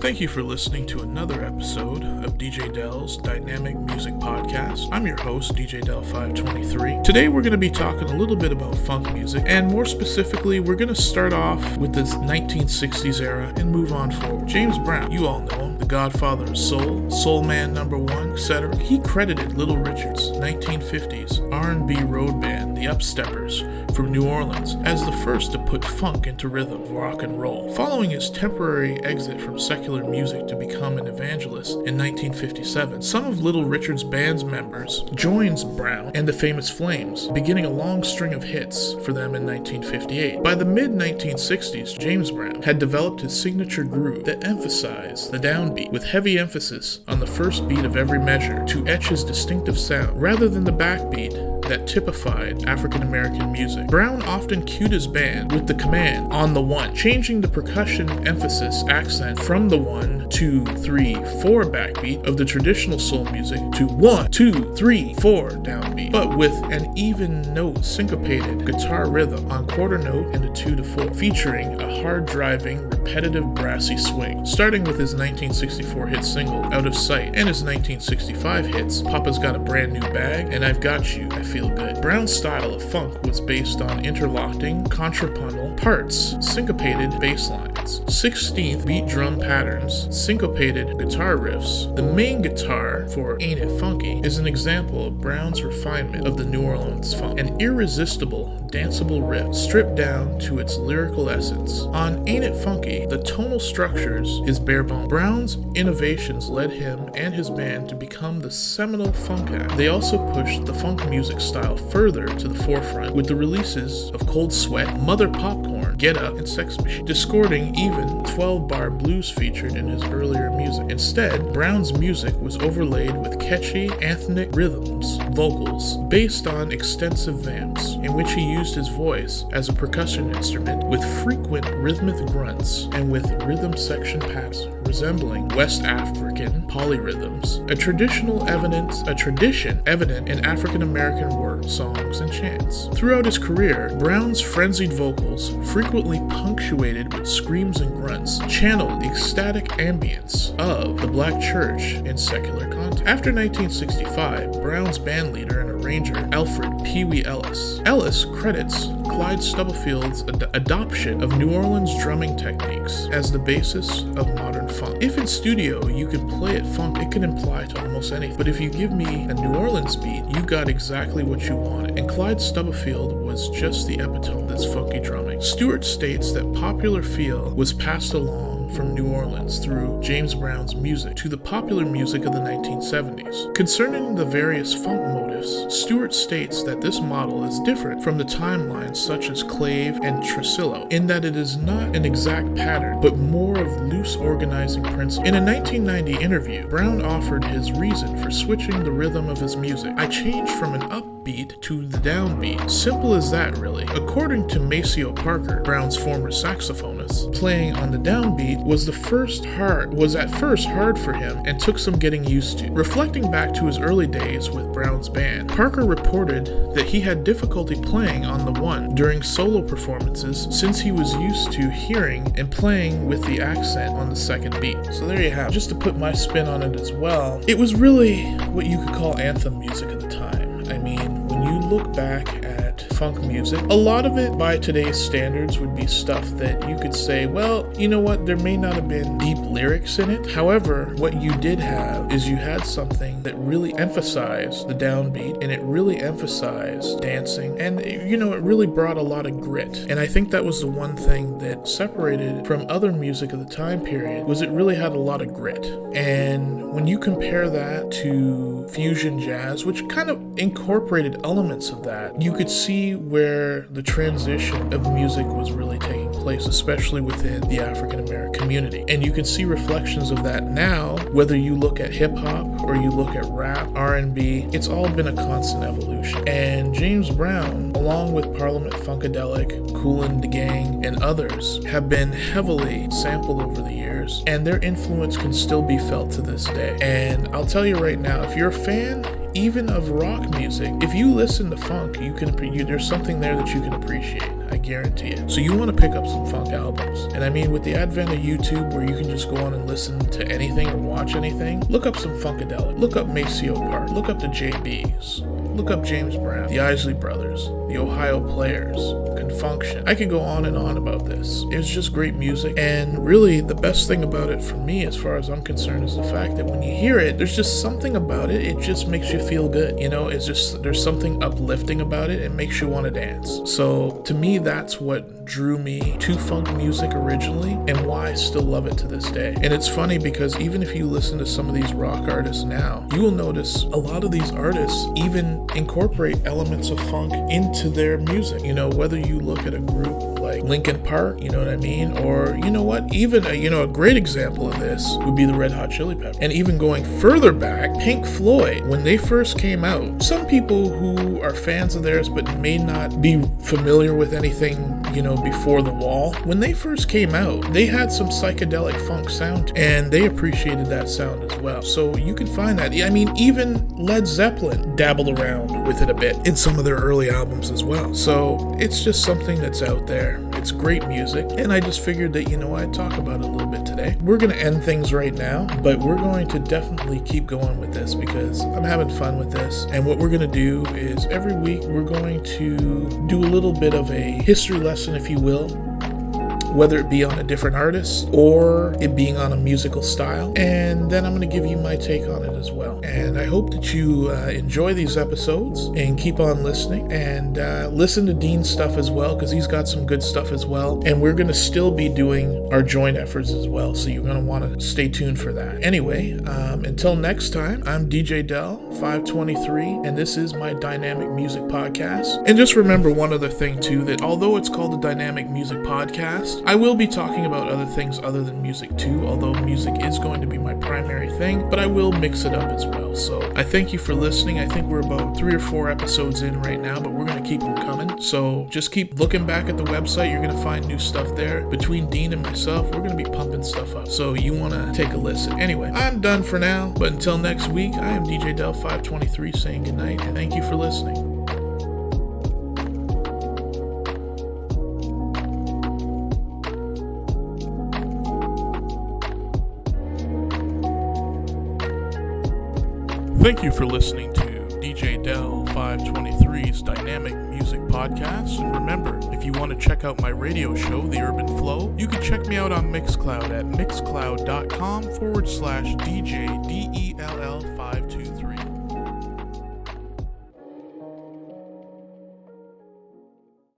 Thank you for listening to another episode of DJ Dell's Dynamic Music Podcast. I'm your host, DJ Dell 523. Today we're going to be talking a little bit about funk music, and more specifically, we're going to start off with the 1960s era and move on forward. James Brown, you all know him, the godfather of soul, soul man number one, etc. He credited Little Richard's 1950s R&B road band, the Upsteppers, from New Orleans, as the first to put funk into rhythm, rock and roll. Following his temporary exit from secular music to become an evangelist in 1957, some of Little Richard's band's members joins Brown and the Famous Flames, beginning a long string of hits for them in 1958. By the mid-1960s, James Brown had developed his signature groove that emphasized the downbeat, with heavy emphasis on the first beat of every measure to etch his distinctive sound, rather than the backbeat that typified African-American music. Brown often cued his band with the command, on the one, changing the percussion emphasis accent from the 1, 2, 3, 4 backbeat of the traditional soul music to 1, 2, 3, 4 downbeat, but with an even note syncopated guitar rhythm on quarter note and a 2 to 4, featuring a hard-driving, repetitive brassy swing. Starting with his 1964 hit single, Out of Sight, and his 1965 hits, Papa's Got a Brand New Bag, and I've Got You, I Feel Good. Brown's style of funk was based on interlocking, contrapuntal parts, syncopated bass lines, 16th beat drum patterns, syncopated guitar riffs. The main guitar for Ain't It Funky is an example of Brown's refinement of the New Orleans funk, an irresistible, danceable riff stripped down to its lyrical essence. On Ain't It Funky, the tonal structures is bare bones. Brown's innovations led him and his band to become the seminal funk act. They also pushed the funk music style further to the forefront with the releases of Cold Sweat, Mother Popcorn, Get Up, and Sex Machine, discording even 12-bar blues featured in his earlier music. Instead, Brown's music was overlaid with catchy, anthemic rhythms, vocals, based on extensive vamps, in which he used his voice as a percussion instrument with frequent rhythmic grunts and with rhythm section patterns resembling West African polyrhythms, a tradition evident in African American work, songs, and chants. Throughout his career, Brown's frenzied vocals, frequently punctuated with screams and grunts, channeled the ecstatic ambience of the black church in secular context. After 1965, Brown's bandleader and arranger, Alfred Pee Wee Ellis credits Clyde Stubblefield's adoption of New Orleans drumming techniques as the basis of modern funk. If in studio you could play it funk, it can imply to almost anything. But if you give me a New Orleans beat, you got exactly what you wanted. And Clyde Stubblefield was just the epitome of this funky drumming. Stewart states that popular feel was passed along from New Orleans through James Brown's music to the popular music of the 1970s. Concerning the various funk motifs, Stewart states that this model is different from the timelines such as clave and tresillo, in that it is not an exact pattern, but more of loose organizing principles. In a 1990 interview, Brown offered his reason for switching the rhythm of his music. I changed from an upbeat to the downbeat. Simple as that, really. According to Maceo Parker, Brown's former saxophonist, playing on the downbeat was at first hard for him and took some getting used to. Reflecting back to his early days with Brown's band, Parker reported that he had difficulty playing on the one during solo performances since he was used to hearing and playing with the accent on the second beat. So there you have it. Just to put my spin on it as well, it was really what you could call anthem music at the time. I mean, when you look back at funk music, a lot of it by today's standards would be stuff that you could say, well, you know what, there may not have been deep lyrics in it. However, what you did have is you had something that really emphasized the downbeat, and it really emphasized dancing, and it really brought a lot of grit. And I think that was the one thing that separated it from other music of the time period, was it really had a lot of grit. And when you compare that to fusion jazz, which kind of incorporated elements of that, you could see where the transition of music was really taking place, especially within the African American community. And you can see reflections of that now, whether you look at hip hop or you look at rap, R&B, it's all been a constant evolution. And James Brown, along with Parliament Funkadelic, Kool and the Gang, and others, have been heavily sampled over the years, and their influence can still be felt to this day. And I'll tell you right now, if you're a fan, even of rock music, if you listen to funk, there's something there that you can appreciate. I guarantee it. So you want to pick up some funk albums. And I mean, with the advent of YouTube, where you can just go on and listen to anything or watch anything, look up some Funkadelic. Look up Maceo Park. Look up the JBs. Look up James Brown, the Isley Brothers, the Ohio Players, Confunction. I could go on and on about this. It's just great music. And really, the best thing about it for me, as far as I'm concerned, is the fact that when you hear it, there's just something about it. It just makes you feel good. You know, there's something uplifting about it. It makes you want to dance. So to me, that's what drew me to funk music originally and why I still love it to this day. And it's funny because even if you listen to some of these rock artists now, you will notice a lot of these artists even incorporate elements of funk into their music. You know, whether you look at a group like Linkin Park, you know what I mean? Or, you know what, even a great example of this would be the Red Hot Chili Peppers. And even going further back, Pink Floyd, when they first came out, some people who are fans of theirs but may not be familiar with anything, before the wall, when they first came out, they had some psychedelic funk sound, and they appreciated that sound as well. So you can find that. I mean, even Led Zeppelin dabbled around with it a bit in some of their early albums as well. So it's just something that's out there. It's great music, and I just figured that, I'd talk about it a little bit today. We're going to end things right now, but we're going to definitely keep going with this because I'm having fun with this. And what we're going to do is every week we're going to do a little bit of a history lesson, if you will, whether it be on a different artist or it being on a musical style. And then I'm going to give you my take on it as well. And I hope that you enjoy these episodes and keep on listening and listen to Dean's stuff as well, because he's got some good stuff as well. And we're going to still be doing our joint efforts as well. So you're going to want to stay tuned for that. Anyway, until next time, I'm DJ Dell 523, and this is my Dynamic Music Podcast. And just remember one other thing too, that although it's called the Dynamic Music Podcast, I will be talking about other things other than music too, although music is going to be my primary thing, but I will mix it up as well. So I thank you for listening. I think we're about 3 or 4 episodes in right now, but we're going to keep them coming. So just keep looking back at the website. You're going to find new stuff there. Between Dean and myself, we're going to be pumping stuff up. So you want to take a listen. Anyway, I'm done for now, but until next week, I am DJ Dell 523 saying goodnight, and thank you for listening. Thank you for listening to DJ Dell 523's Dynamic Music Podcast. And remember, if you want to check out my radio show, The Urban Flow, you can check me out on Mixcloud at mixcloud.com/DJ DELL523.